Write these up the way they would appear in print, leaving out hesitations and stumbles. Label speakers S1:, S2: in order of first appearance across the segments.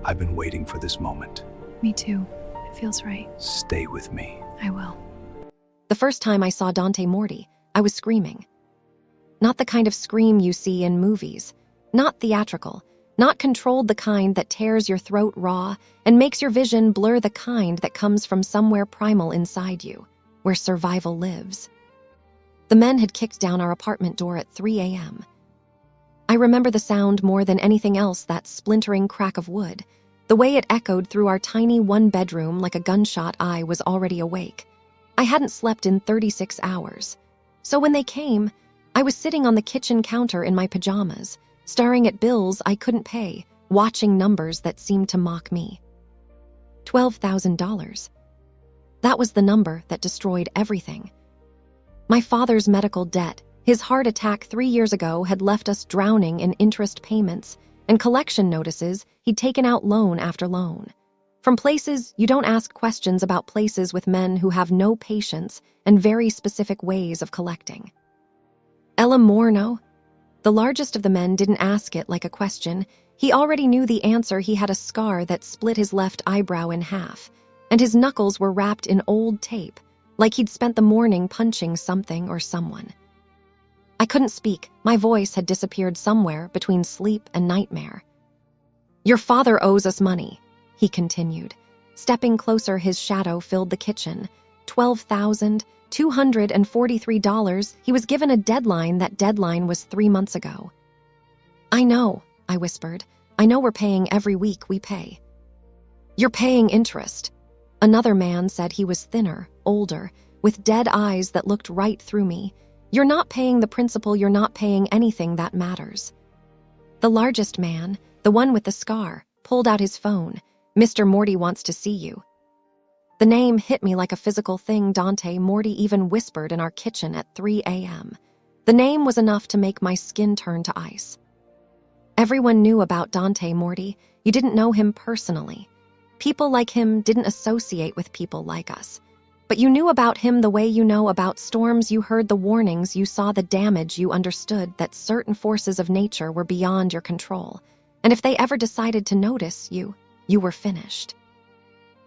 S1: I've been waiting for this moment.
S2: Me too. It feels right.
S1: Stay with me.
S2: I will.
S3: The first time I saw Dante Moretti, I was screaming. Not the kind of scream you see in movies. Not theatrical. Not controlled, the kind that tears your throat raw and makes your vision blur, the kind that comes from somewhere primal inside you, where survival lives. The men had kicked down our apartment door at 3 a.m. I remember the sound more than anything else, that splintering crack of wood. The way it echoed through our tiny one-bedroom like a gunshot. I was already awake. I hadn't slept in 36 hours. So when they came, I was sitting on the kitchen counter in my pajamas, staring at bills I couldn't pay, watching numbers that seemed to mock me. $12,000. That was the number that destroyed everything. My father's medical debt, his heart attack 3 years ago, had left us drowning in interest payments and collection notices. He'd taken out loan after loan. From places you don't ask questions about, places with men who have no patience and very specific ways of collecting. Ella Morno? The largest of the men didn't ask it like a question. He already knew the answer. He had a scar that split his left eyebrow in half, and his knuckles were wrapped in old tape, like he'd spent the morning punching something or someone. I couldn't speak. My voice had disappeared somewhere between sleep and nightmare. "Your father owes us money," he continued. Stepping closer, his shadow filled the kitchen. $12,243. He was given a deadline. That deadline was 3 months ago. "I know," I whispered. "I know we're paying every week we pay." "You're paying interest." Another man said. He was thinner, older, with dead eyes that looked right through me. "You're not paying the principal. You're not paying anything that matters." The largest man, the one with the scar, pulled out his phone. "Mr. Morty wants to see you." The name hit me like a physical thing. Dante Moretti, even whispered in our kitchen at 3 a.m. The name was enough to make my skin turn to ice. Everyone knew about Dante Moretti. You didn't know him personally. People like him didn't associate with people like us. But you knew about him the way you know about storms. You heard the warnings, you saw the damage, you understood that certain forces of nature were beyond your control. And if they ever decided to notice you, you were finished.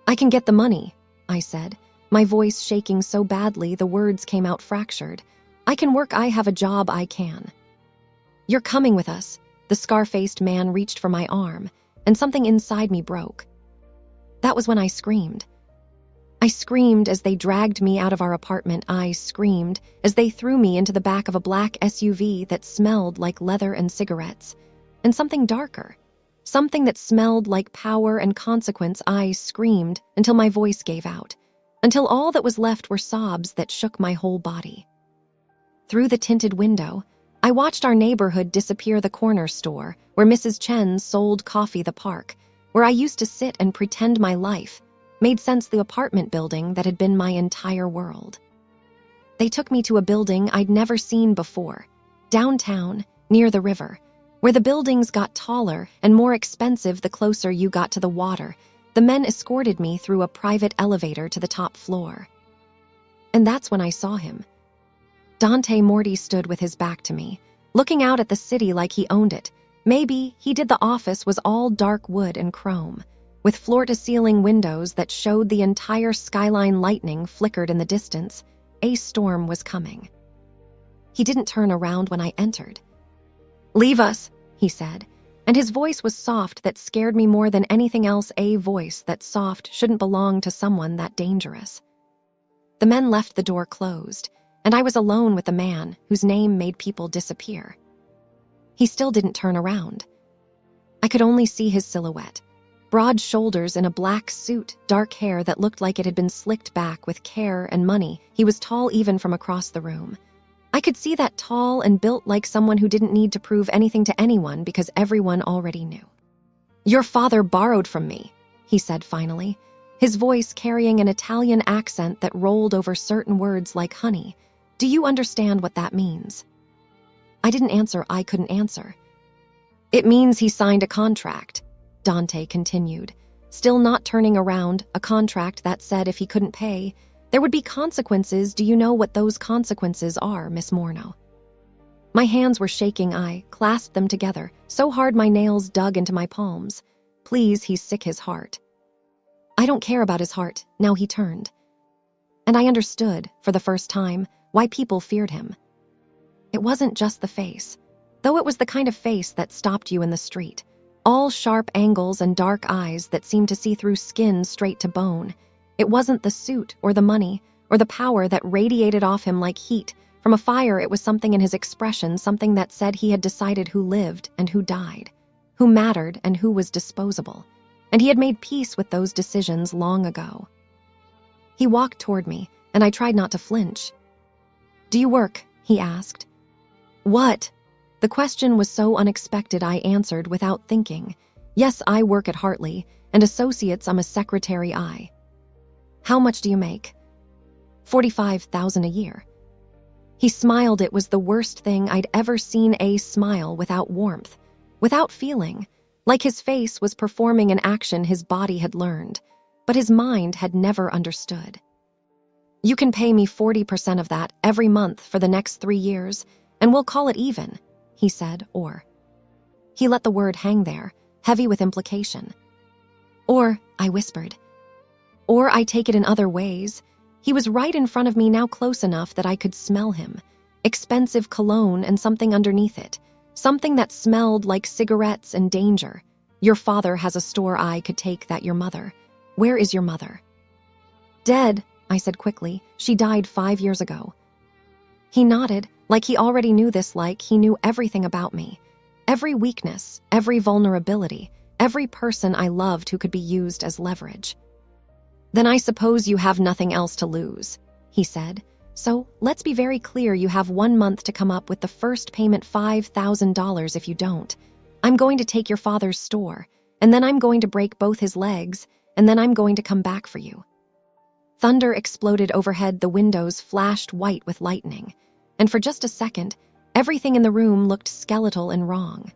S3: "I can get the money," I said, my voice shaking so badly the words came out fractured. "I can work. I have a job. I can." "You're coming with us." The scar-faced man reached for my arm, and something inside me broke. That was when I screamed. I screamed as they dragged me out of our apartment. I screamed as they threw me into the back of a black SUV that smelled like leather and cigarettes, and something darker. Something that smelled like power and consequence. I screamed until my voice gave out, until all that was left were sobs that shook my whole body. Through the tinted window, I watched our neighborhood disappear, the corner store where Mrs. Chen sold coffee, the park where I used to sit and pretend my life made sense, the apartment building that had been my entire world. They took me to a building I'd never seen before, downtown, near the river, where the buildings got taller and more expensive the closer you got to the water. The men escorted me through a private elevator to the top floor. And that's when I saw him. Dante Moretti stood with his back to me, looking out at the city like he owned it. Maybe he did. The office was all dark wood and chrome, with floor-to-ceiling windows that showed the entire skyline. Lightning flickered in the distance. A storm was coming. He didn't turn around when I entered. "Leave us," he said, and his voice was soft. That scared me more than anything else. A voice that soft shouldn't belong to someone that dangerous. The men left, the door closed, and I was alone with the man whose name made people disappear. He still didn't turn around. I could only see his silhouette. Broad shoulders in a black suit, dark hair that looked like it had been slicked back with care and money. He was tall even from across the room. I could see that, tall and built like someone who didn't need to prove anything to anyone because everyone already knew. "Your father borrowed from me," he said finally, his voice carrying an Italian accent that rolled over certain words like honey. "Do you understand what that means?" I didn't answer. I couldn't answer. "It means he signed a contract," Dante continued, still not turning around, "a contract that said if he couldn't pay, There would be consequences. Do you know what those consequences are, Miss Morno? My hands were shaking. I clasped them together, so hard my nails dug into my palms. Please, he's sick his heart. I don't care about his heart. Now he turned. And I understood, for the first time, why people feared him. It wasn't just the face, though it was the kind of face that stopped you in the street. All sharp angles and dark eyes that seemed to see through skin straight to bone. It wasn't the suit or the money or the power that radiated off him like heat from a fire. It was something in his expression, something that said he had decided who lived and who died, who mattered and who was disposable. And he had made peace with those decisions long ago. He walked toward me, and I tried not to flinch. "Do you work?" he asked. "What?" The question was so unexpected I answered without thinking. "Yes, I work at Hartley, and Associates. I'm a secretary. How much do you make?" $45,000 a year. He smiled. It was the worst thing I'd ever seen. A smile without warmth, without feeling, like his face was performing an action his body had learned, but his mind had never understood. "You can pay me 40% of that every month for the next 3 years, and we'll call it even," he said, or. He let the word hang there, heavy with implication. "Or," I whispered. "Or I take it in other ways." He was right in front of me now, close enough that I could smell him. Expensive cologne and something underneath it. Something that smelled like cigarettes and danger. "Your father has a store. I could take that. Your mother. Where is your mother?" "Dead," I said quickly. "She died 5 years ago." He nodded, like he already knew this, like he knew everything about me. Every weakness, every vulnerability, every person I loved who could be used as leverage. "Then I suppose you have nothing else to lose," he said. "So, let's be very clear. You have 1 month to come up with the first payment, $5,000. If you don't, I'm going to take your father's store, and then I'm going to break both his legs, and then I'm going to come back for you." Thunder exploded overhead. The windows flashed white with lightning, and for just a second, everything in the room looked skeletal and wrong.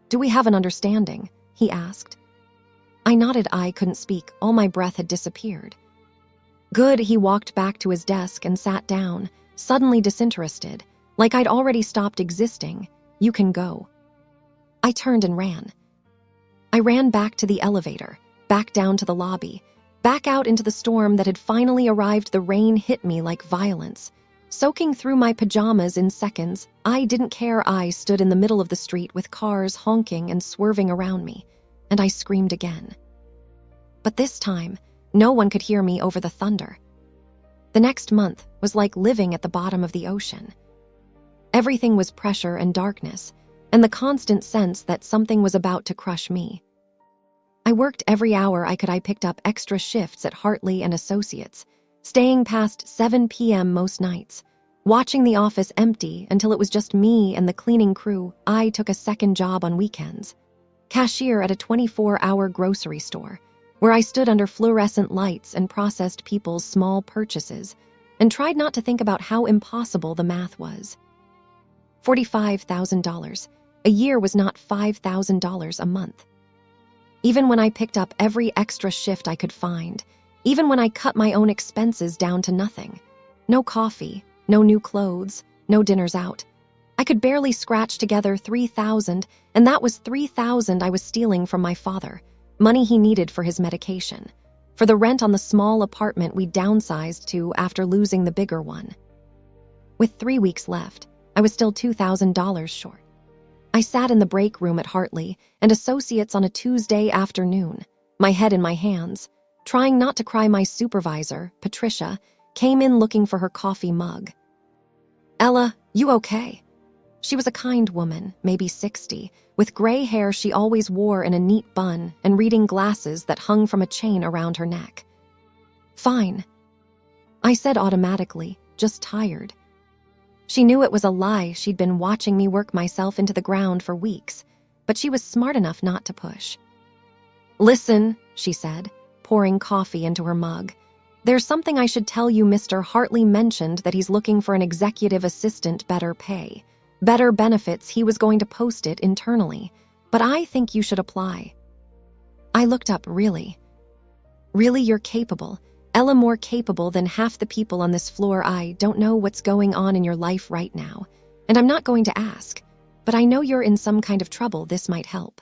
S3: "Do we have an understanding?" he asked. I nodded. I couldn't speak. All my breath had disappeared. "Good." He walked back to his desk and sat down, suddenly disinterested, like I'd already stopped existing. "You can go." I turned and ran. I ran back to the elevator, back down to the lobby, back out into the storm that had finally arrived. The rain hit me like violence, soaking through my pajamas in seconds. I didn't care. I stood in the middle of the street with cars honking and swerving around me, and I screamed again. But this time, no one could hear me over the thunder. The next month was like living at the bottom of the ocean. Everything was pressure and darkness, and the constant sense that something was about to crush me. I worked every hour I could. I picked up extra shifts at Hartley and Associates, staying past 7 p.m. most nights, watching the office empty until it was just me and the cleaning crew. I took a second job on weekends, cashier at a 24-hour grocery store, where I stood under fluorescent lights and processed people's small purchases and tried not to think about how impossible the math was. $45,000 a year was not $5,000 a month. Even when I picked up every extra shift I could find, even when I cut my own expenses down to nothing, no coffee, no new clothes, no dinners out, I could barely scratch together $3,000, and that was $3,000 I was stealing from my father, money he needed for his medication, for the rent on the small apartment we downsized to after losing the bigger one. With 3 weeks left, I was still $2,000 short. I sat in the break room at Hartley and Associates on a Tuesday afternoon, my head in my hands, trying not to cry. My supervisor, Patricia, came in looking for her coffee mug. "Ella, you okay?" She was a kind woman, maybe 60, with gray hair she always wore in a neat bun and reading glasses that hung from a chain around her neck. "Fine," I said automatically, just tired. She knew it was a lie. She'd been watching me work myself into the ground for weeks, but she was smart enough not to push. "Listen," she said, pouring coffee into her mug. "There's something I should tell you. Mr. Hartley mentioned that he's looking for an executive assistant, better pay, better benefits. He was going to post it internally, but I think you should apply." I looked up. Really? Really, you're capable? Ella more capable than half the people on this floor. I don't know what's going on in your life right now, and I'm not going to ask, but I know you're in some kind of trouble. This might help.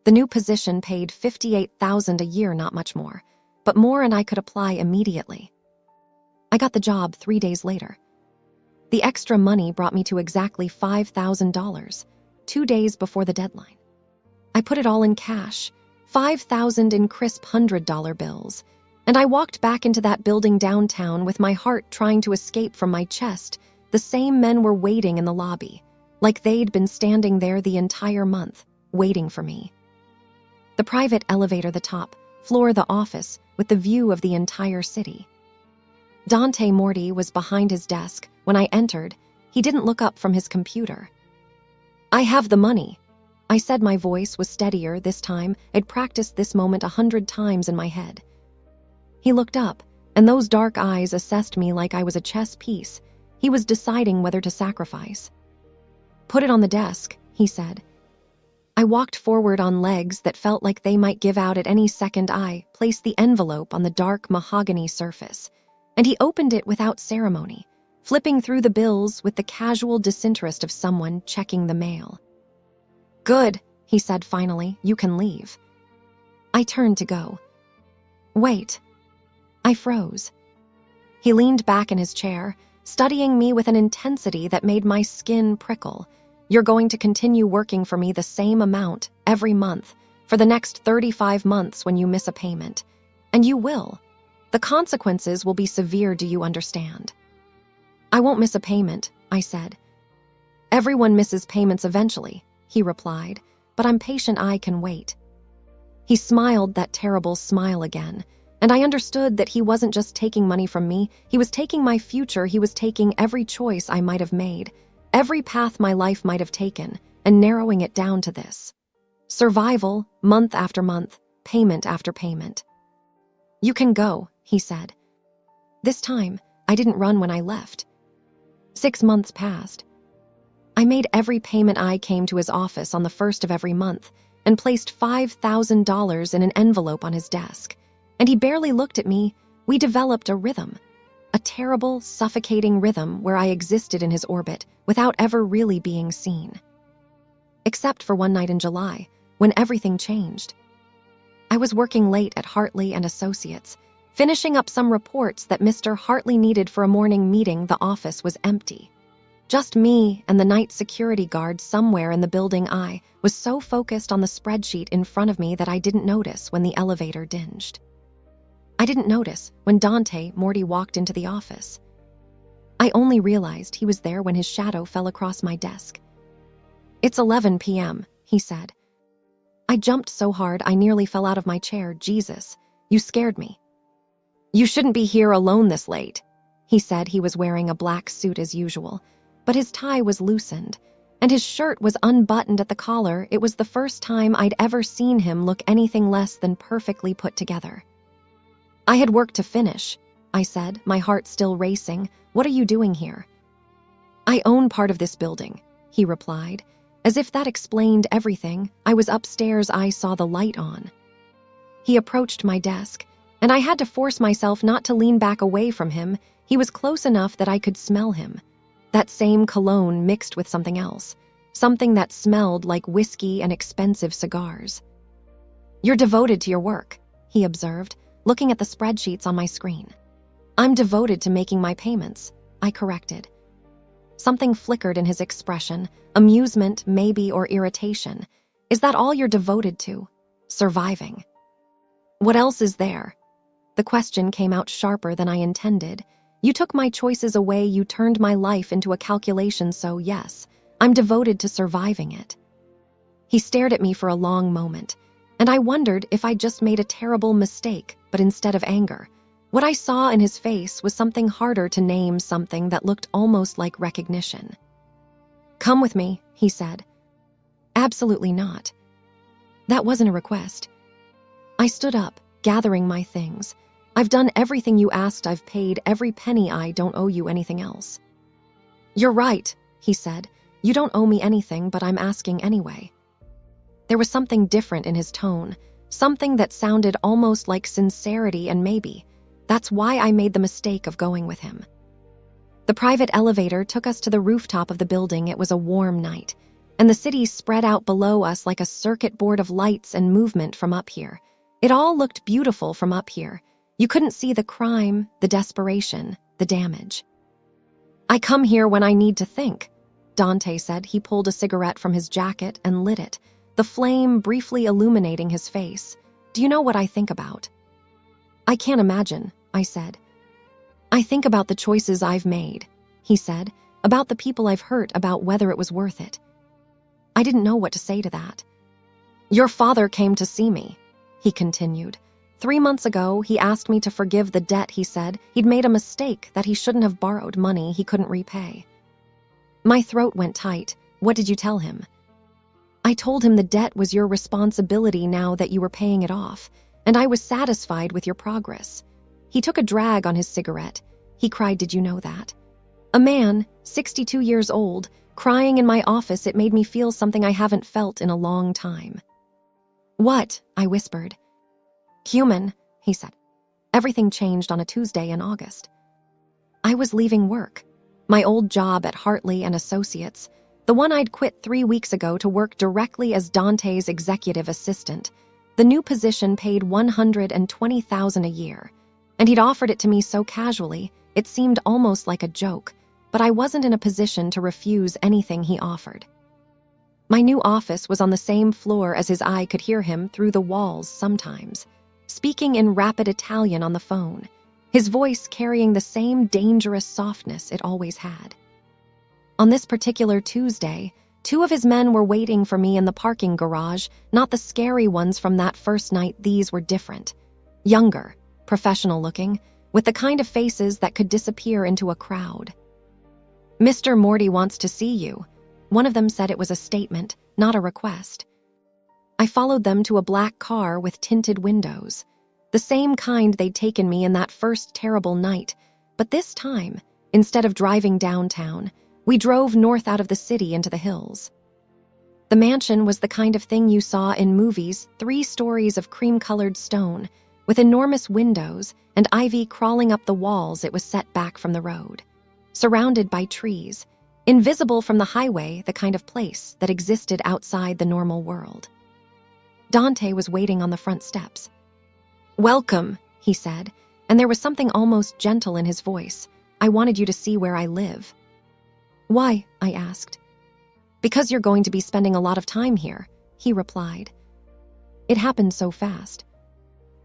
S3: The new position paid $58,000 a year, not much more, but more, and I could apply immediately. I got the job 3 days later. The extra money brought me to exactly $5,000, 2 days before the deadline. I put it all in cash, $5,000 in crisp $100 bills, and I walked back into that building downtown with my heart trying to escape from my chest. The same men were waiting in the lobby, like they'd been standing there the entire month, waiting for me. The private elevator, the top floor, the office, with the view of the entire city. Dante Moretti was behind his desk. When I entered, he didn't look up from his computer. "I have the money," I said. My voice was steadier this time. I'd practiced this moment 100 times in my head. He looked up, and those dark eyes assessed me like I was a chess piece. He was deciding whether to sacrifice. "Put it on the desk," he said. I walked forward on legs that felt like they might give out at any second. I placed the envelope on the dark mahogany surface, and he opened it without ceremony, flipping through the bills with the casual disinterest of someone checking the mail. "Good," he said finally. "You can leave." I turned to go. "Wait." I froze. He leaned back in his chair, studying me with an intensity that made my skin prickle. "You're going to continue working for me the same amount every month for the next 35 months when you miss a payment. And you will. The consequences will be severe. Do you understand?" "I won't miss a payment," I said. "Everyone misses payments eventually," he replied, "but I'm patient. I can wait." He smiled that terrible smile again, and I understood that he wasn't just taking money from me. He was taking my future. He was taking every choice I might have made, every path my life might have taken, and narrowing it down to this: survival, month after month, payment after payment. "You can go," he said. This time, I didn't run when I left. 6 months passed. I made every payment. I came to his office on the 1st of every month and placed $5,000 in an envelope on his desk. And he barely looked at me. We developed a rhythm, a terrible, suffocating rhythm where I existed in his orbit without ever really being seen. Except for one night in July, when everything changed. I was working late at Hartley and Associates, finishing up some reports that Mr. Hartley needed for a morning meeting. The office was empty. Just me and the night security guard somewhere in the building. I was so focused on the spreadsheet in front of me that I didn't notice when the elevator dinged. I didn't notice when Dante Moretti walked into the office. I only realized he was there when his shadow fell across my desk. "It's 11 p.m., he said. I jumped so hard I nearly fell out of my chair. "Jesus, you scared me." "You shouldn't be here alone this late," he said. He was wearing a black suit as usual, but his tie was loosened, and his shirt was unbuttoned at the collar. It was the first time I'd ever seen him look anything less than perfectly put together. "I had work to finish," I said, my heart still racing. "What are you doing here?" "I own part of this building," he replied. As if that explained everything. I was upstairs. I saw the light on. He approached my desk, and I had to force myself not to lean back away from him. He was close enough that I could smell him. That same cologne mixed with something else, something that smelled like whiskey and expensive cigars. "You're devoted to your work," he observed, looking at the spreadsheets on my screen. "I'm devoted to making my payments," I corrected. Something flickered in his expression, amusement maybe, or irritation. "Is that all you're devoted to? Surviving? What else is there?" The question came out sharper than I intended. "You took my choices away. You turned my life into a calculation, so yes, I'm devoted to surviving it." He stared at me for a long moment, and I wondered if I'd just made a terrible mistake. But instead of anger, what I saw in his face was something harder to name, something that looked almost like recognition. "Come with me," he said. "Absolutely not." That wasn't a request. I stood up, gathering my things. "I've done everything you asked. I've paid every penny. I don't owe you anything else." "You're right," he said. "You don't owe me anything, but I'm asking anyway." There was something different in his tone, something that sounded almost like sincerity, and maybe That's why I made the mistake of going with him. The private elevator took us to the rooftop of the building. It was a warm night, and the city spread out below us like a circuit board of lights and movement from up here. It all looked beautiful from up here. You couldn't see the crime, the desperation, the damage. I come here when I need to think, Dante said. He pulled a cigarette from his jacket and lit it, the flame briefly illuminating his face. Do you know what I think about? I can't imagine, I said. I think about the choices I've made, he said, about the people I've hurt, about whether it was worth it. I didn't know what to say to that. Your father came to see me, he continued. 3 months ago, he asked me to forgive the debt. He said he'd made a mistake, that he shouldn't have borrowed money he couldn't repay. My throat went tight. What did you tell him? I told him the debt was your responsibility now that you were paying it off, and I was satisfied with your progress. He took a drag on his cigarette. He cried, did you know that? A man, 62 years old, crying in my office. It made me feel something I haven't felt in a long time. What? I whispered. Human, he said. Everything changed on a Tuesday in August. I was leaving work, my old job at Hartley and Associates, the one I'd quit 3 weeks ago to work directly as Dante's executive assistant. The new position paid $120,000 a year, and he'd offered it to me so casually, it seemed almost like a joke, but I wasn't in a position to refuse anything he offered. My new office was on the same floor as his. I could hear him through the walls sometimes, speaking in rapid Italian on the phone, his voice carrying the same dangerous softness it always had. On this particular Tuesday, 2 of his men were waiting for me in the parking garage, not the scary ones from that first night. These were different. Younger, professional-looking, with the kind of faces that could disappear into a crowd. Mr. Morty wants to see you. One of them said. It was a statement, not a request. I followed them to a black car with tinted windows, the same kind they'd taken me in that first terrible night, but this time, instead of driving downtown, we drove north out of the city into the hills. The mansion was the kind of thing you saw in movies, 3 stories of cream-colored stone, with enormous windows and ivy crawling up the walls. It was set back from the road, surrounded by trees, invisible from the highway, the kind of place that existed outside the normal world. Dante was waiting on the front steps. Welcome, he said, and there was something almost gentle in his voice. I wanted you to see where I live. Why? I asked. Because you're going to be spending a lot of time here, he replied. It happened so fast.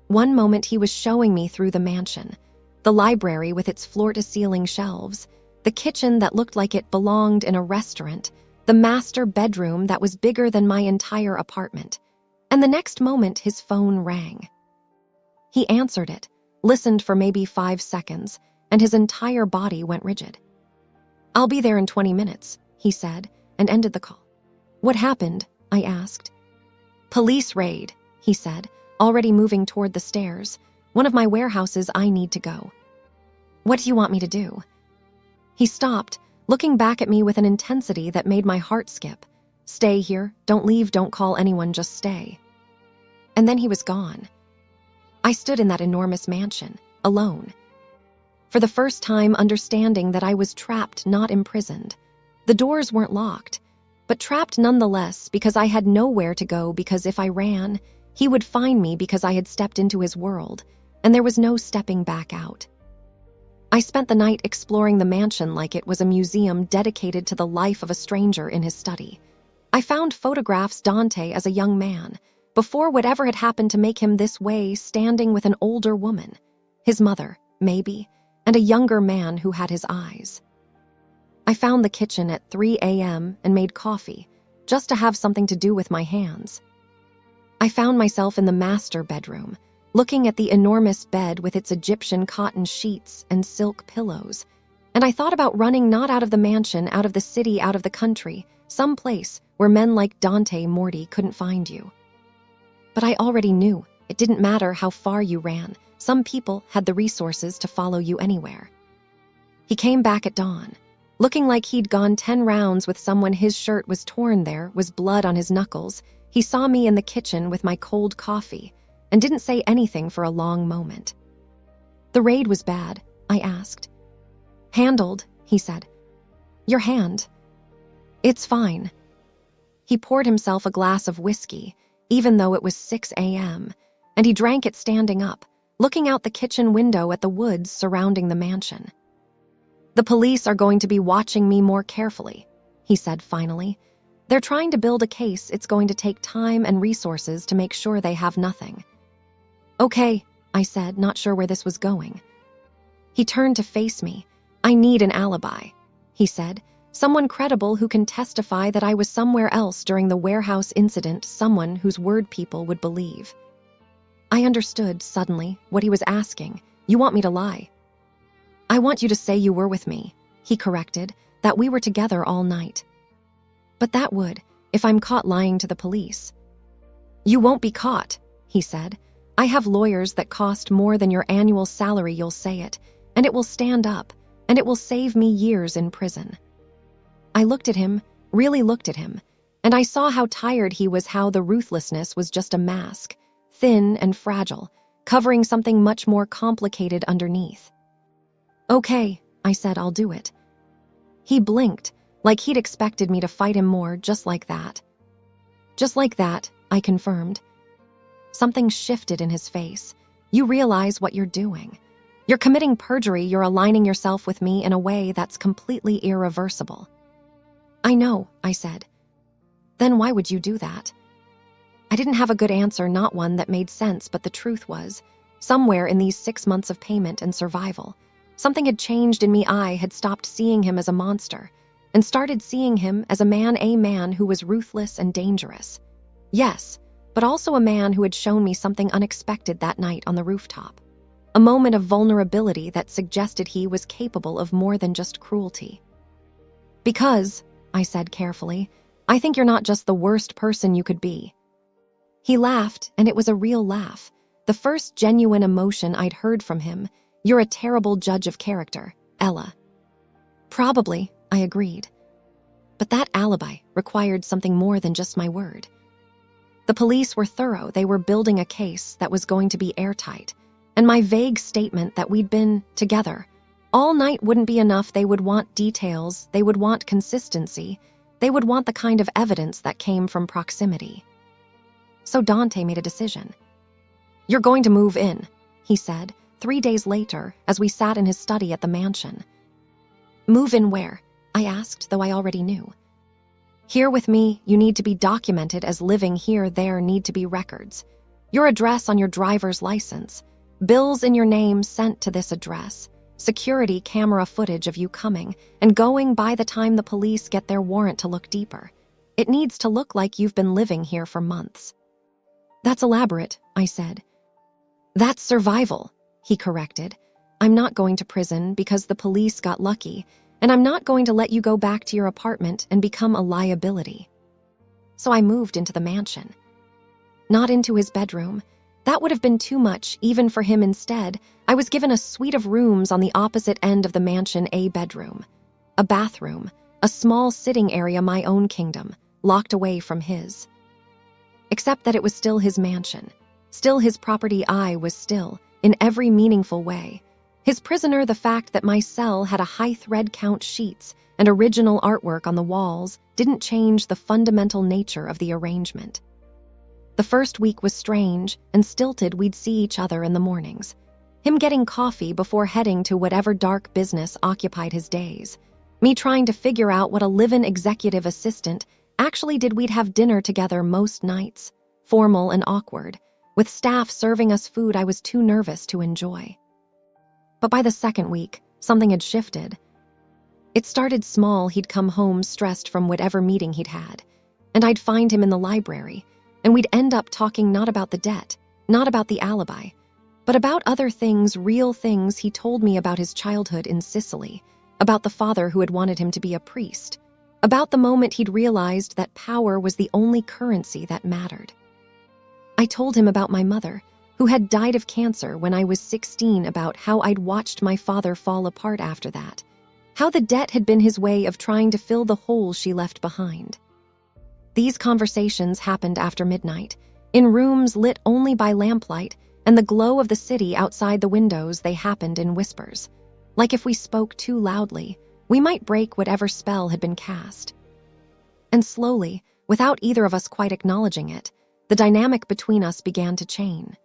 S3: One moment he was showing me through the mansion, the library with its floor-to-ceiling shelves, the kitchen that looked like it belonged in a restaurant, the master bedroom that was bigger than my entire apartment. And the next moment his phone rang. He answered it, listened for maybe 5 seconds, and his entire body went rigid. I'll be there in 20 minutes, he said, and ended the call. What happened? I asked. Police raid, he said, already moving toward the stairs. One of my warehouses. I need to go. What do you want me to do? He stopped, looking back at me with an intensity that made my heart skip. Stay here, don't leave, don't call anyone, just stay. And then he was gone. I stood in that enormous mansion, alone. For the first time, understanding that I was trapped, not imprisoned. The doors weren't locked, but trapped nonetheless, because I had nowhere to go, because if I ran, he would find me, because I had stepped into his world, and there was no stepping back out. I spent the night exploring the mansion like it was a museum dedicated to the life of a stranger in his study. I found photographs Dante as a young man, before whatever had happened to make him this way, standing with an older woman, his mother, maybe, and a younger man who had his eyes. I found the kitchen at 3 a.m. and made coffee, just to have something to do with my hands. I found myself in the master bedroom, looking at the enormous bed with its Egyptian cotton sheets and silk pillows, and I thought about running not out of the mansion, out of the city, out of the country, some place where men like Dante Moretti couldn't find you. But I already knew it didn't matter how far you ran. Some people had the resources to follow you anywhere. He came back at dawn, looking like he'd gone 10 rounds with someone. His shirt was torn, there was blood on his knuckles. He saw me in the kitchen with my cold coffee and didn't say anything for a long moment. The raid was bad, I asked. Handled, he said. Your hand. It's fine. He poured himself a glass of whiskey, even though it was 6 a.m., and he drank it standing up, looking out the kitchen window at the woods surrounding the mansion. The police are going to be watching me more carefully, he said finally. They're trying to build a case. It's going to take time and resources to make sure they have nothing. Okay, I said, not sure where this was going. He turned to face me. I need an alibi, he said. Someone credible who can testify that I was somewhere else during the warehouse incident, someone whose word people would believe. I understood, suddenly, what he was asking. You want me to lie? I want you to say you were with me, he corrected, that we were together all night. But that would, if I'm caught lying to the police. You won't be caught, he said. I have lawyers that cost more than your annual salary, you'll say it, and it will stand up, and it will save me years in prison. I looked at him, really looked at him, and I saw how tired he was, how the ruthlessness was just a mask, thin and fragile, covering something much more complicated underneath. Okay, I said, I'll do it. He blinked, like he'd expected me to fight him more, just like that. Just like that, I confirmed. Something shifted in his face. You realize what you're doing. You're committing perjury, you're aligning yourself with me in a way that's completely irreversible. I know, I said. Then why would you do that? I didn't have a good answer, not one that made sense, but the truth was, somewhere in these 6 months of payment and survival, something had changed in me. I had stopped seeing him as a monster and started seeing him as a man who was ruthless and dangerous. Yes, but also a man who had shown me something unexpected that night on the rooftop. A moment of vulnerability that suggested he was capable of more than just cruelty. Because, I said carefully, I think you're not just the worst person you could be. He laughed, and it was a real laugh, the first genuine emotion I'd heard from him. You're a terrible judge of character, Ella. Probably, I agreed. But that alibi required something more than just my word. The police were thorough. They were building a case that was going to be airtight, and my vague statement that we'd been together all night wouldn't be enough. They would want details, they would want consistency, they would want the kind of evidence that came from proximity. So Dante made a decision. You're going to move in, he said, 3 days later, as we sat in his study at the mansion. Move in where? I asked, though I already knew. Here with me, you need to be documented as living here. There need to be records. Your address on your driver's license, bills in your name sent to this address, security camera footage of you coming and going by the time the police get their warrant to look deeper. It needs to look like you've been living here for months. That's elaborate, I said. That's survival, he corrected. I'm not going to prison because the police got lucky, and I'm not going to let you go back to your apartment and become a liability. So I moved into the mansion. Not into his bedroom. That would have been too much, even for him. Instead, I was given a suite of rooms on the opposite end of the mansion, a bedroom, a bathroom, a small sitting area, my own kingdom, locked away from his. Except that it was still his mansion, still his property. I was still, in every meaningful way, his prisoner. The fact that my cell had a high thread count sheets and original artwork on the walls didn't change the fundamental nature of the arrangement. The first week was strange and stilted. We'd see each other in the mornings, him getting coffee before heading to whatever dark business occupied his days, me trying to figure out what a live-in executive assistant actually did. We'd have dinner together most nights, formal and awkward, with staff serving us food I was too nervous to enjoy. But by the second week, something had shifted. It started small. He'd come home stressed from whatever meeting he'd had, and I'd find him in the library, and we'd end up talking not about the debt, not about the alibi, but about other things, real things. He told me about his childhood in Sicily, about the father who had wanted him to be a priest, about the moment he'd realized that power was the only currency that mattered. I told him about my mother, who had died of cancer when I was 16, about how I'd watched my father fall apart after that, how the debt had been his way of trying to fill the hole she left behind. These conversations happened after midnight, in rooms lit only by lamplight, and the glow of the city outside the windows. They happened in whispers. Like if we spoke too loudly, we might break whatever spell had been cast. And slowly, without either of us quite acknowledging it, the dynamic between us began to change.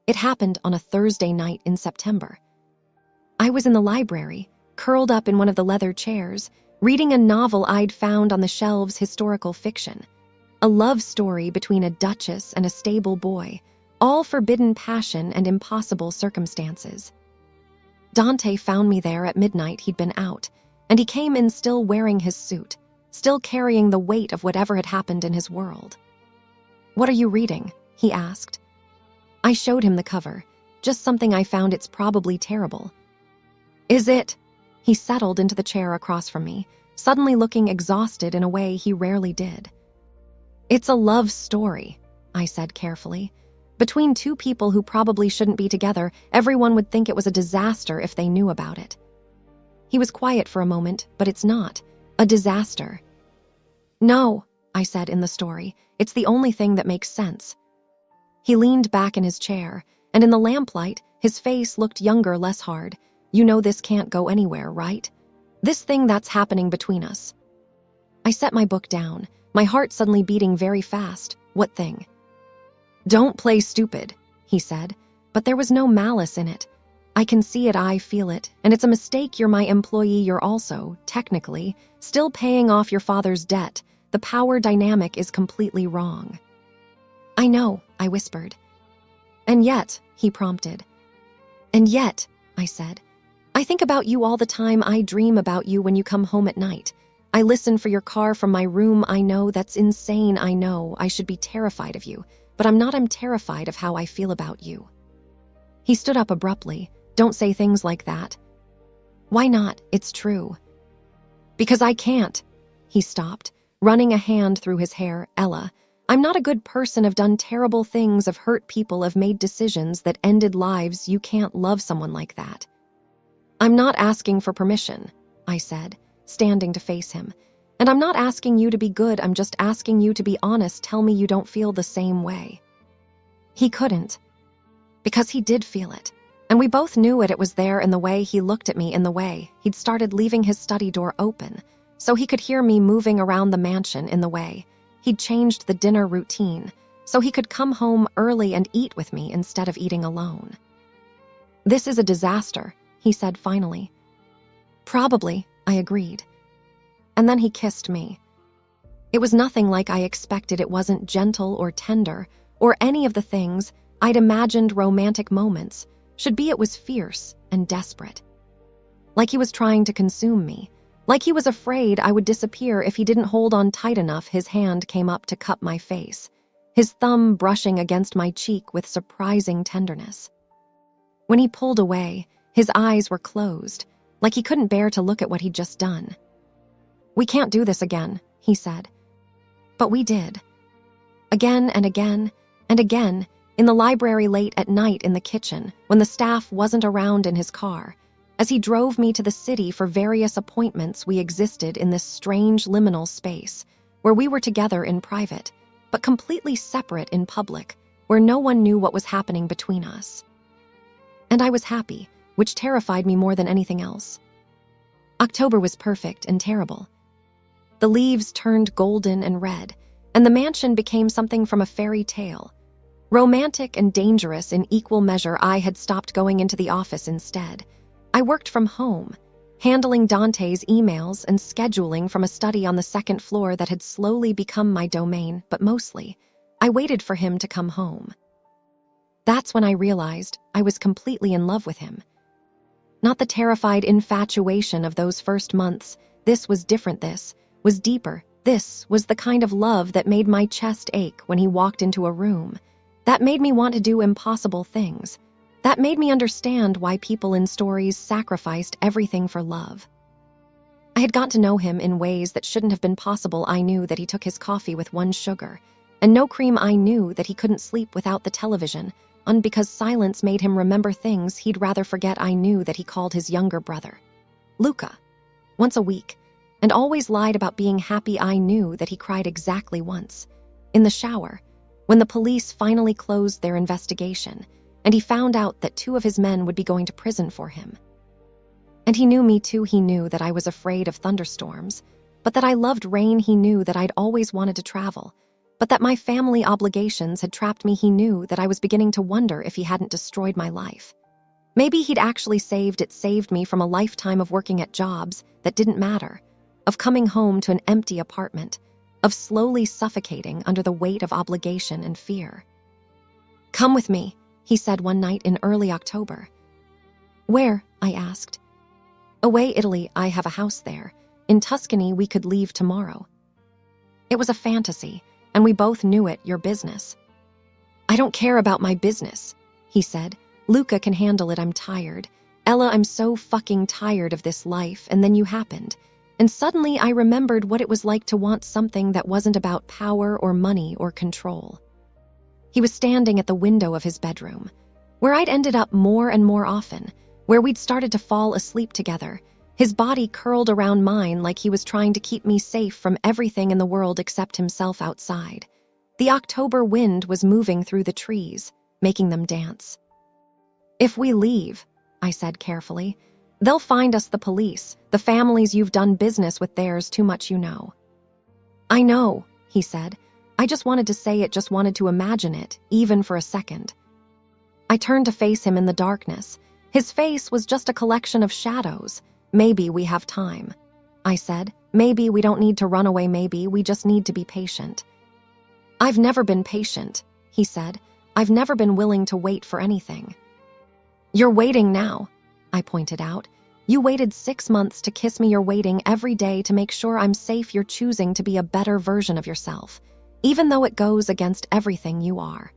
S3: It happened on a Thursday night in September. I was in the library, curled up in one of the leather chairs, reading a novel I'd found on the shelves, historical fiction. A love story between a duchess and a stable boy, all forbidden passion and impossible circumstances. Dante found me there at midnight. He'd been out, and he came in still wearing his suit, still carrying the weight of whatever had happened in his world. "What are you reading?" he asked. I showed him the cover, just something I found. "It's probably terrible." "Is it?" He settled into the chair across from me, suddenly looking exhausted in a way he rarely did. "It's a love story," I said carefully. "Between two people who probably shouldn't be together. Everyone would think it was a disaster if they knew about it." He was quiet for a moment, but it's not a disaster. "No," I said in the story. "It's the only thing that makes sense." He leaned back in his chair, and in the lamplight, his face looked younger, less hard. "You know this can't go anywhere, right? This thing that's happening between us." I set my book down, my heart suddenly beating very fast. "What thing?" "Don't play stupid," he said, but there was no malice in it. "I can see it, I feel it, and it's a mistake. You're my employee. You're also, technically, still paying off your father's debt. The power dynamic is completely wrong." "I know," I whispered. "And yet," he prompted. "And yet," I said, "I think about you all the time. I dream about you when you come home at night. I listen for your car from my room. I know that's insane. I know I should be terrified of you, but I'm not. I'm terrified of how I feel about you." He stood up abruptly. "Don't say things like that." "Why not? It's true." "Because I can't." He stopped, running a hand through his hair. "Ella, I'm not a good person. I've done terrible things. I've hurt people. I've made decisions that ended lives. You can't love someone like that." "I'm not asking for permission," I said, standing to face him. "And I'm not asking you to be good. I'm just asking you to be honest. Tell me you don't feel the same way." He couldn't. Because he did feel it. And we both knew it. It was there in the way he looked at me, in the way he'd started leaving his study door open, so he could hear me moving around the mansion, in the way he'd changed the dinner routine, so he could come home early and eat with me instead of eating alone. "This is a disaster," he said finally. "Probably," I agreed. And then he kissed me. It was nothing like I expected. It wasn't gentle or tender or any of the things I'd imagined romantic moments should be. It was fierce and desperate. Like he was trying to consume me. Like he was afraid I would disappear if he didn't hold on tight enough. His hand came up to cup my face, his thumb brushing against my cheek with surprising tenderness. When he pulled away, his eyes were closed, like he couldn't bear to look at what he'd just done. "We can't do this again," he said. But we did. Again and again and again, in the library, late at night, in the kitchen, when the staff wasn't around, in his car. As he drove me to the city for various appointments, we existed in this strange liminal space, where we were together in private, but completely separate in public, where no one knew what was happening between us. And I was happy, which terrified me more than anything else. October was perfect and terrible. The leaves turned golden and red, and the mansion became something from a fairy tale. Romantic and dangerous in equal measure. I had stopped going into the office instead. I worked from home, handling Dante's emails and scheduling from a study on the second floor that had slowly become my domain, but mostly, I waited for him to come home. That's when I realized I was completely in love with him. Not the terrified infatuation of those first months. This was different. This was deeper. This was the kind of love that made my chest ache when he walked into a room. That made me want to do impossible things. That made me understand why people in stories sacrificed everything for love. I had got to know him in ways that shouldn't have been possible. I knew that he took his coffee with 1 sugar and no cream. I knew that he couldn't sleep without the television on, because silence made him remember things he'd rather forget. I knew that he called his younger brother Luca once a week and always lied about being happy. I knew that he cried exactly once, in the shower, when the police finally closed their investigation. and he found out that 2 of his men would be going to prison for him. And he knew me too. He knew that I was afraid of thunderstorms, but that I loved rain. He knew that I'd always wanted to travel, but that my family obligations had trapped me. He knew that I was beginning to wonder if he hadn't destroyed my life. Maybe he'd actually saved me from a lifetime of working at jobs that didn't matter, of coming home to an empty apartment, of slowly suffocating under the weight of obligation and fear. "Come with me," he said one night in early October. "Where?" I asked. "Away, Italy. I have a house there. In Tuscany, we could leave tomorrow." It was a fantasy, and we both knew it. "Your business." "I don't care about my business," he said. "Luca can handle it. I'm tired. Ella, I'm so fucking tired of this life." And then you happened. And suddenly I remembered what it was like to want something that wasn't about power or money or control. He was standing at the window of his bedroom, where I'd ended up more and more often, where we'd started to fall asleep together, his body curled around mine like he was trying to keep me safe from everything in the world except himself outside. The October wind was moving through the trees, making them dance. "If we leave," I said carefully, "they'll find us, the police, the families you've done business with. There's too much, you know." "I know," he said. "I just wanted to say it, just wanted to imagine it, even for a second." I turned to face him in the darkness. His face was just a collection of shadows. "Maybe we have time," I said. "Maybe we don't need to run away. Maybe we just need to be patient." "I've never been patient," he said. "I've never been willing to wait for anything." "You're waiting now," I pointed out. "You waited 6 months to kiss me. You're waiting every day to make sure I'm safe. You're choosing to be a better version of yourself, even though it goes against everything you are."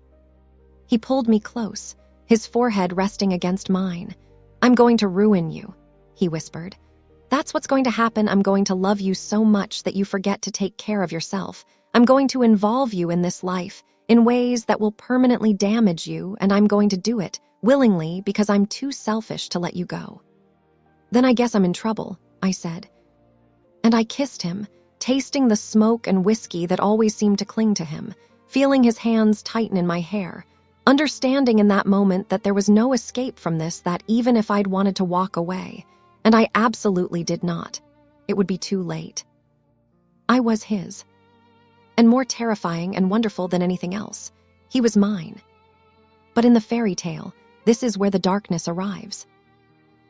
S3: He pulled me close, his forehead resting against mine. "I'm going to ruin you," he whispered. "That's what's going to happen. I'm going to love you so much that you forget to take care of yourself. I'm going to involve you in this life in ways that will permanently damage you, and I'm going to do it willingly because I'm too selfish to let you go." "Then I guess I'm in trouble," I said. And I kissed him, tasting the smoke and whiskey that always seemed to cling to him, feeling his hands tighten in my hair, understanding in that moment that there was no escape from this, that even if I'd wanted to walk away, and I absolutely did not, it would be too late. I was his. And more terrifying and wonderful than anything else, he was mine. But in the fairy tale, this is where the darkness arrives.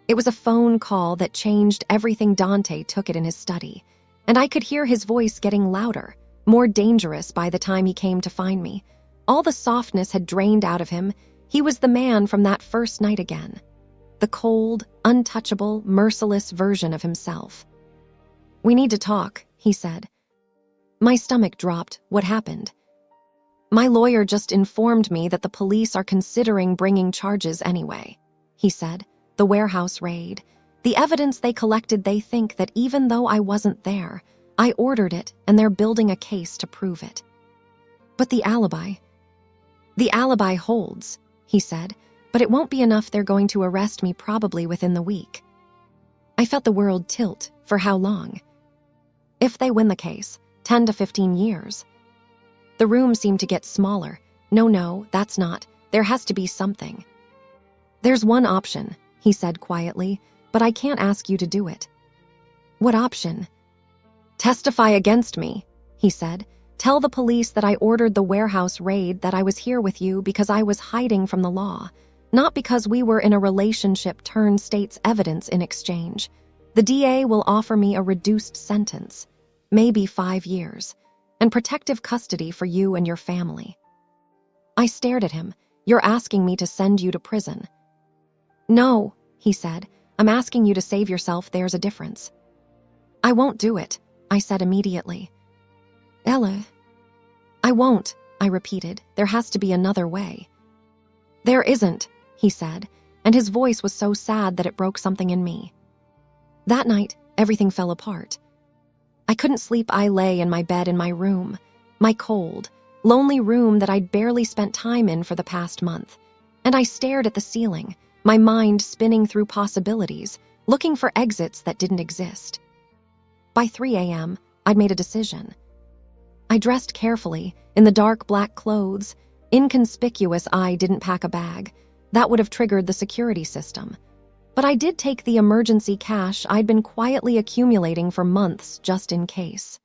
S3: It was a phone call that changed everything. Dante took it in his study, and I could hear his voice getting louder, more dangerous by the time he came to find me. All the softness had drained out of him. He was the man from that first night again. The cold, untouchable, merciless version of himself. "We need to talk," he said. My stomach dropped. "What happened?" "My lawyer just informed me that the police are considering bringing charges anyway," he said. "The warehouse raid. The evidence they collected, they think that even though I wasn't there, I ordered it, and they're building a case to prove it." "But the alibi?" "The alibi holds," he said, "but it won't be enough. They're going to arrest me probably within the week." I felt the world tilt. For how long? If they win the case, 10 to 15 years. The room seemed to get smaller. No, that's not. There has to be something." "There's one option," he said quietly, "but I can't ask you to do it." "What option?" "Testify against me," he said. "Tell the police that I ordered the warehouse raid, that I was here with you because I was hiding from the law, not because we were in a relationship. Turn state's evidence in exchange. The DA will offer me a reduced sentence, maybe 5 years, and protective custody for you and your family." I stared at him. "You're asking me to send you to prison." "No," he said. "I'm asking you to save yourself. There's a difference." "I won't do it," I said immediately. "Ella." "I won't," I repeated. "There has to be another way." "There isn't," he said, and his voice was so sad that it broke something in me. That night, everything fell apart. I couldn't sleep. I lay in my bed in my room, my cold, lonely room that I'd barely spent time in for the past month, and I stared at the ceiling, my mind spinning through possibilities, looking for exits that didn't exist. By 3 a.m., I'd made a decision. I dressed carefully, in the dark black clothes, inconspicuous. I didn't pack a bag. That would have triggered the security system. But I did take the emergency cash I'd been quietly accumulating for months just in case.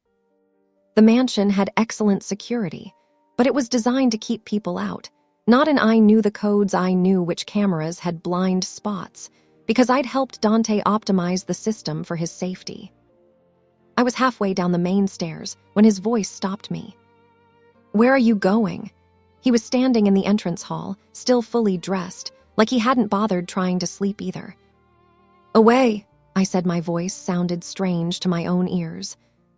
S3: The mansion had excellent security, but it was designed to keep people out. Not an I knew the codes, I knew which cameras had blind spots, because I'd helped Dante optimize the system for his safety. I was halfway down the main stairs when his voice stopped me. "Where are you going?" He was standing in the entrance hall, still fully dressed, like he hadn't bothered trying to sleep either. "Away," I said. My voice sounded strange to my own ears.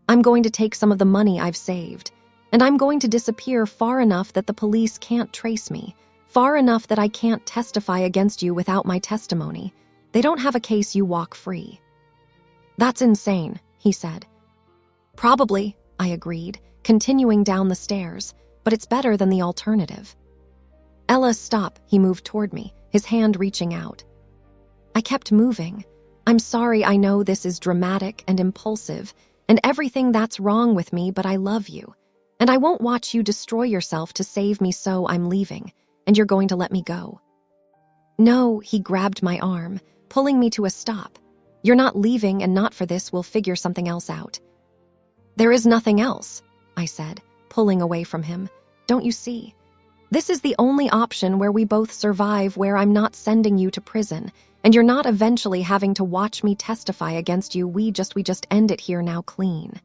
S3: "I'm going to take some of the money I've saved, and I'm going to disappear far enough that the police can't trace me, far enough that I can't testify against you without my testimony. They don't have a case, you walk free." "That's insane," he said. "Probably," I agreed, continuing down the stairs, "but it's better than the alternative." "Ella, stop." He moved toward me, his hand reaching out. I kept moving. "I'm sorry, I know this is dramatic and impulsive, and everything that's wrong with me, but I love you. And I won't watch you destroy yourself to save me, so I'm leaving, and you're going to let me go." "No," he grabbed my arm, pulling me to a stop. "You're not leaving, and not for this. We'll figure something else out." "There is nothing else," I said, pulling away from him. "Don't you see? This is the only option where we both survive, where I'm not sending you to prison, and you're not eventually having to watch me testify against you. We just end it here now, clean."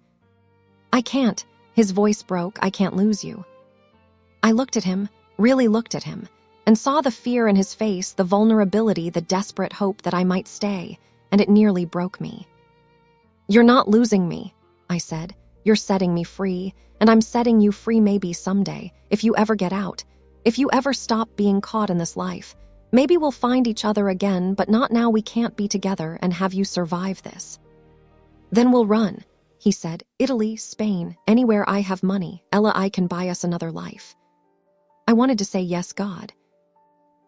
S3: "I can't." His voice broke. "I can't lose you." I looked at him, really looked at him, and saw the fear in his face, the vulnerability, the desperate hope that I might stay, and it nearly broke me. "You're not losing me," I said. "You're setting me free, and I'm setting you free maybe someday, if you ever get out, if you ever stop being caught in this life. Maybe we'll find each other again, but not now. We can't be together and have you survive this." "Then we'll run," he said. "Italy, Spain, anywhere I have money. Ella, I can buy us another life." I wanted to say yes, God.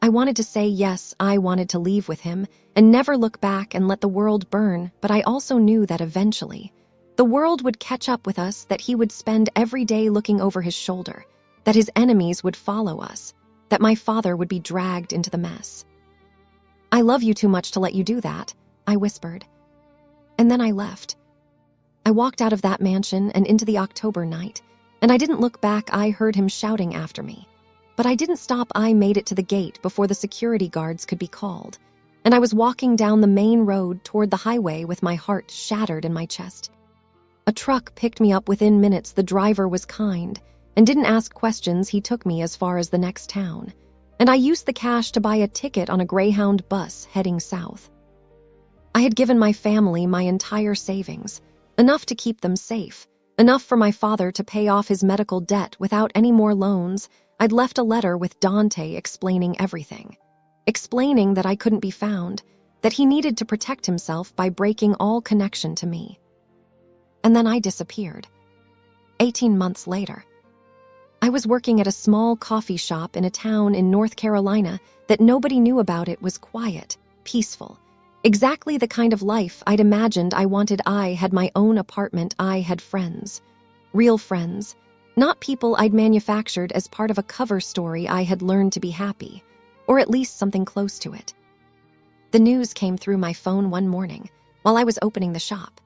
S3: I wanted to say yes, I wanted to leave with him and never look back and let the world burn, but I also knew that eventually the world would catch up with us, that he would spend every day looking over his shoulder, that his enemies would follow us, that my father would be dragged into the mess. "I love you too much to let you do that," I whispered. And then I left. I walked out of that mansion and into the October night, and I didn't look back. I heard him shouting after me. But I didn't stop. I made it to the gate before the security guards could be called, and I was walking down the main road toward the highway with my heart shattered in my chest. A truck picked me up within minutes. The driver was kind and didn't ask questions. He took me as far as the next town, and I used the cash to buy a ticket on a Greyhound bus heading south. I had given my family my entire savings, enough to keep them safe, enough for my father to pay off his medical debt without any more loans. I'd left a letter with Dante explaining everything, explaining that I couldn't be found, that he needed to protect himself by breaking all connection to me. And then I disappeared. 18 months later, I was working at a small coffee shop in a town in North Carolina that nobody knew about. It was quiet, peaceful, exactly the kind of life I'd imagined I wanted. I had my own apartment. I had friends, real friends, not people I'd manufactured as part of a cover story. I had learned to be happy, or at least something close to it. The news came through my phone one morning while I was opening the shop.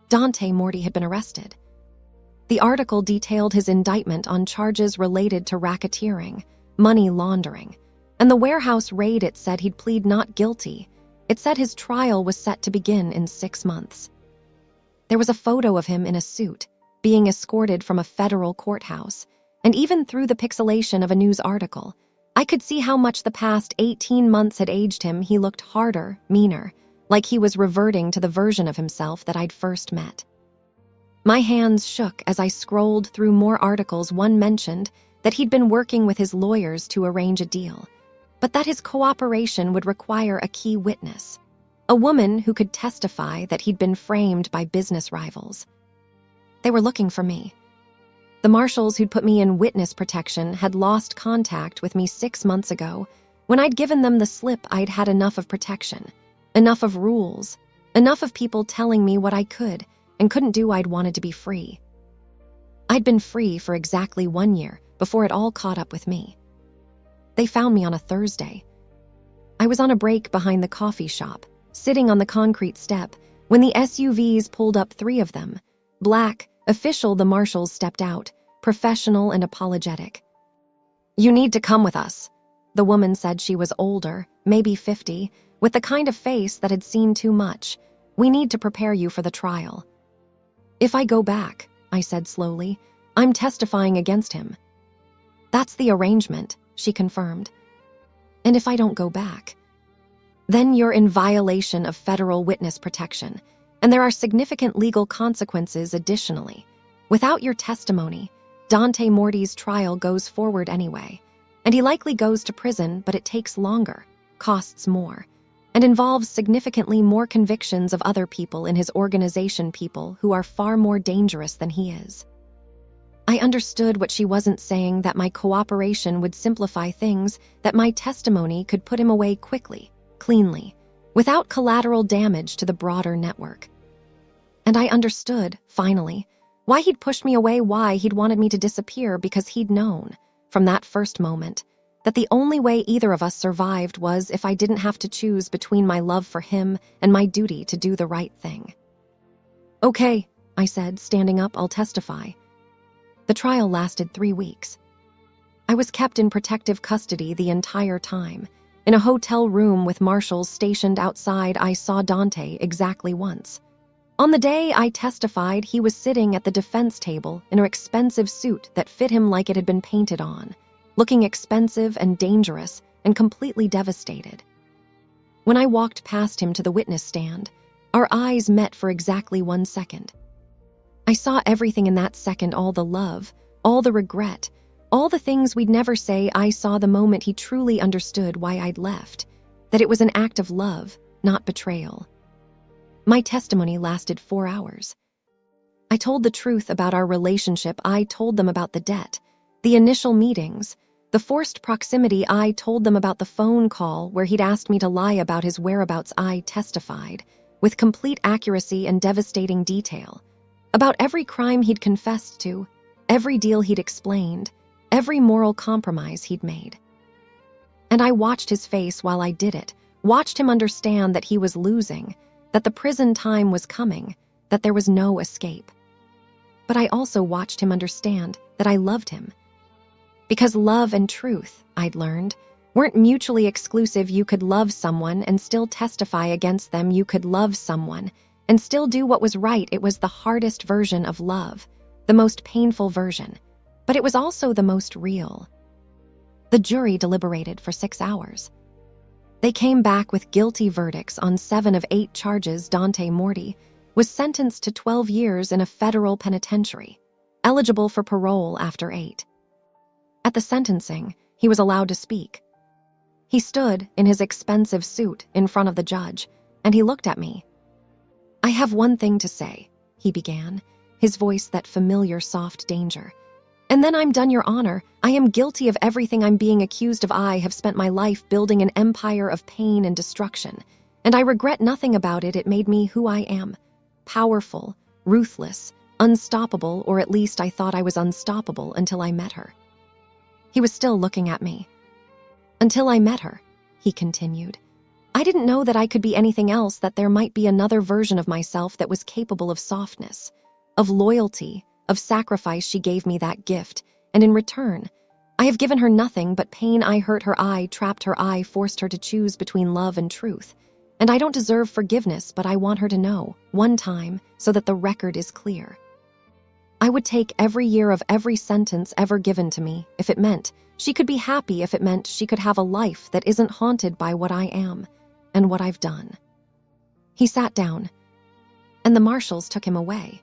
S3: Dante Moretti had been arrested. The article detailed his indictment on charges related to racketeering, money laundering, and the warehouse raid. It said he'd plead not guilty. It said his trial was set to begin in 6 months. There was a photo of him in a suit, being escorted from a federal courthouse, and even through the pixelation of a news article, I could see how much the past 18 months had aged him. He looked harder, meaner, like he was reverting to the version of himself that I'd first met. My hands shook as I scrolled through more articles. One mentioned that he'd been working with his lawyers to arrange a deal, but that his cooperation would require a key witness, a woman who could testify that he'd been framed by business rivals. They were looking for me. The marshals who'd put me in witness protection had lost contact with me 6 months ago. When I'd given them the slip, I'd had enough of protection, enough of rules, enough of people telling me what I could and couldn't do. I'd wanted to be free. I'd been free for exactly 1 year before it all caught up with me. They found me on a Thursday, I was on a break behind the coffee shop, sitting on the concrete step, when the SUVs pulled up, 3 of them. Black, official. The marshals stepped out, professional and apologetic. "You need to come with us." The woman said. She was older, maybe 50, with the kind of face that had seen too much. "We need to prepare you for the trial." "If I go back," I said slowly, "I'm testifying against him." "That's the arrangement," she confirmed. "And if I don't go back?" "Then you're in violation of federal witness protection, and there are significant legal consequences additionally. Without your testimony, Dante Moretti's trial goes forward anyway, and he likely goes to prison, but it takes longer, costs more, and involves significantly more convictions of other people in his organization, people who are far more dangerous than he is." I understood what she wasn't saying, that my cooperation would simplify things, that my testimony could put him away quickly, cleanly, without collateral damage to the broader network. And I understood, finally, why he'd pushed me away, why he'd wanted me to disappear, because he'd known, from that first moment, that the only way either of us survived was if I didn't have to choose between my love for him and my duty to do the right thing. "Okay," I said, standing up, "I'll testify." The trial lasted 3 weeks. I was kept in protective custody the entire time. In a hotel room with marshals stationed outside, I saw Dante exactly once. On the day I testified, he was sitting at the defense table in an expensive suit that fit him like it had been painted on, looking expensive and dangerous and completely devastated. When I walked past him to the witness stand, our eyes met for exactly 1 second. I saw everything in that second, all the love, all the regret, all the things we'd never say. I saw the moment he truly understood why I'd left, that it was an act of love, not betrayal. My testimony lasted 4 hours. I told the truth about our relationship. I told them about the debt, the initial meetings, the forced proximity. I told them about the phone call where he'd asked me to lie about his whereabouts. I testified, with complete accuracy and devastating detail, about every crime he'd confessed to, every deal he'd explained, every moral compromise he'd made. And I watched his face while I did it, watched him understand that he was losing, that the prison time was coming, that there was no escape. But I also watched him understand that I loved him. Because love and truth, I'd learned, weren't mutually exclusive. You could love someone and still testify against them. You could love someone and still do what was right. It was the hardest version of love, the most painful version, but it was also the most real. The jury deliberated for 6 hours. They came back with guilty verdicts on 7 of 8 charges. Dante Moretti was sentenced to 12 years in a federal penitentiary, eligible for parole after 8. At the sentencing, he was allowed to speak. He stood in his expensive suit in front of the judge, and he looked at me. "I have one thing to say," he began, his voice that familiar soft danger. "And then I'm done, Your Honor. I am guilty of everything I'm being accused of. I have spent my life building an empire of pain and destruction, and I regret nothing about it. It made me who I am. Powerful, ruthless, unstoppable, or at least I thought I was unstoppable until I met her." He was still looking at me. "Until I met her," he continued. "I didn't know that I could be anything else, that there might be another version of myself that was capable of softness, of loyalty, of sacrifice. She gave me that gift, and in return, I have given her nothing but pain. I hurt her. I trapped her. I forced her to choose between love and truth. And I don't deserve forgiveness, but I want her to know, one time, so that the record is clear. I would take every year of every sentence ever given to me if it meant she could be happy, if it meant she could have a life that isn't haunted by what I am and what I've done." He sat down, and the marshals took him away.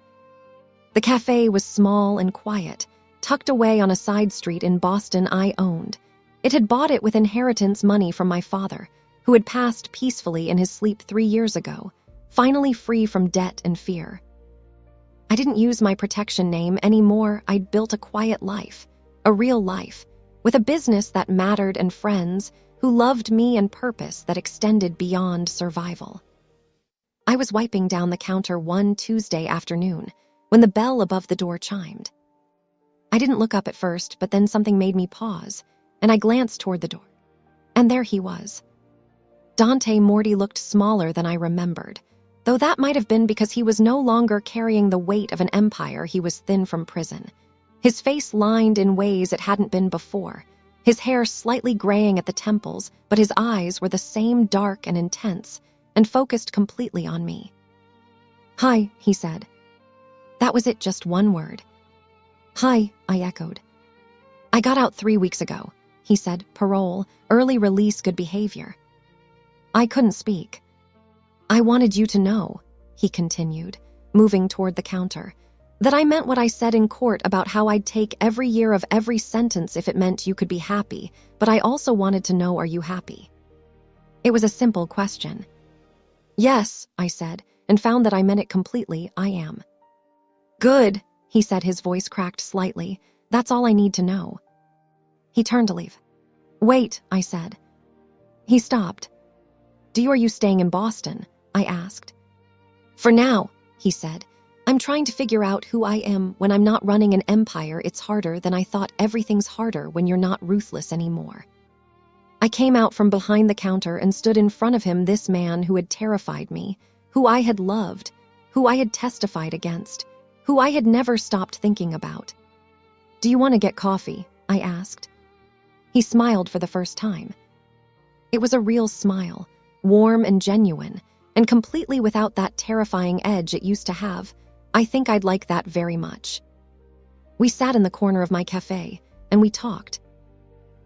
S3: The cafe was small and quiet, tucked away on a side street in Boston I owned. It had bought it with inheritance money from my father, who had passed peacefully in his sleep 3 years ago, finally free from debt and fear. I didn't use my protection name anymore. I'd built a quiet life, a real life, with a business that mattered and friends who loved me and purpose that extended beyond survival. I was wiping down the counter one Tuesday afternoon when the bell above the door chimed. I didn't look up at first, but then something made me pause, and I glanced toward the door. And there he was. Dante Moretti looked smaller than I remembered, though that might have been because he was no longer carrying the weight of an empire. He was thin from prison. His face lined in ways it hadn't been before, his hair slightly graying at the temples, but his eyes were the same, dark and intense, and focused completely on me. "Hi," he said. That was it, just one word. "Hi," I echoed. "I got out 3 weeks ago," he said. "Parole, early release, good behavior." I couldn't speak. "I wanted you to know," he continued, moving toward the counter, "that I meant what I said in court about how I'd take every year of every sentence if it meant you could be happy, but I also wanted to know, are you happy?" It was a simple question. "Yes," I said, and found that I meant it completely. "I am." "Good," he said, his voice cracked slightly. "That's all I need to know." He turned to leave. "Wait," I said. He stopped. Are you staying in Boston?" I asked. "For now," he said. "I'm trying to figure out who I am when I'm not running an empire. It's harder than I thought. Everything's harder when you're not ruthless anymore." I came out from behind the counter and stood in front of him, this man who had terrified me, who I had loved, who I had testified against, who I had never stopped thinking about. "Do you want to get coffee?" I asked. He smiled for the first time. It was a real smile, warm and genuine, and completely without that terrifying edge it used to have. I think I'd like that very much. We sat in the corner of my cafe, and we talked.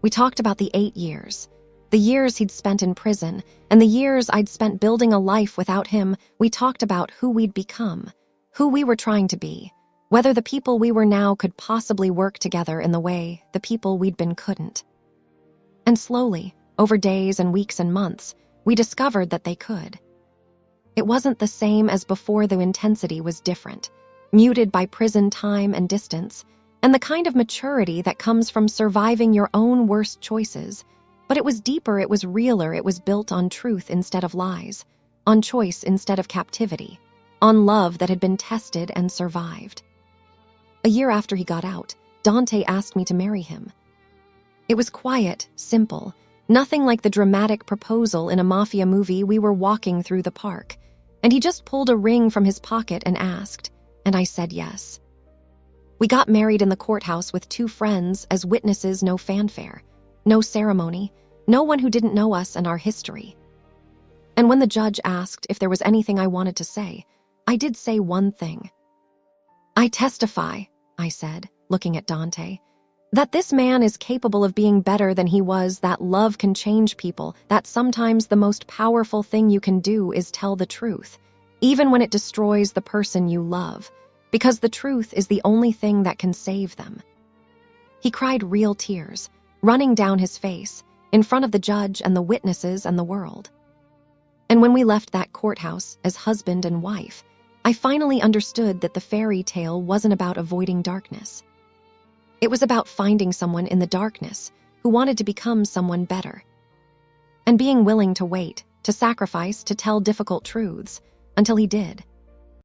S3: We talked about the 8 years, the years he'd spent in prison, and the years I'd spent building a life without him. We talked about who we'd become, who we were trying to be, whether the people we were now could possibly work together in the way the people we'd been couldn't. And slowly, over days and weeks and months, we discovered that they could. It wasn't the same as before. The intensity was different, muted by prison time and distance, and the kind of maturity that comes from surviving your own worst choices. But it was deeper, it was realer, it was built on truth instead of lies, on choice instead of captivity, on love that had been tested and survived. A year after he got out, Dante asked me to marry him. It was quiet, simple, nothing like the dramatic proposal in a Mafia movie. We were walking through the park, and he just pulled a ring from his pocket and asked, and I said yes. We got married in the courthouse with 2 friends as witnesses. No fanfare, no ceremony, no one who didn't know us and our history. And when the judge asked if there was anything I wanted to say, I did say one thing. "I testify," I said, looking at Dante, "that this man is capable of being better than he was, that love can change people, that sometimes the most powerful thing you can do is tell the truth, even when it destroys the person you love, because the truth is the only thing that can save them." He cried real tears, running down his face, in front of the judge and the witnesses and the world. And when we left that courthouse as husband and wife, I finally understood that the fairy tale wasn't about avoiding darkness. It was about finding someone in the darkness who wanted to become someone better, and being willing to wait, to sacrifice, to tell difficult truths, until he did.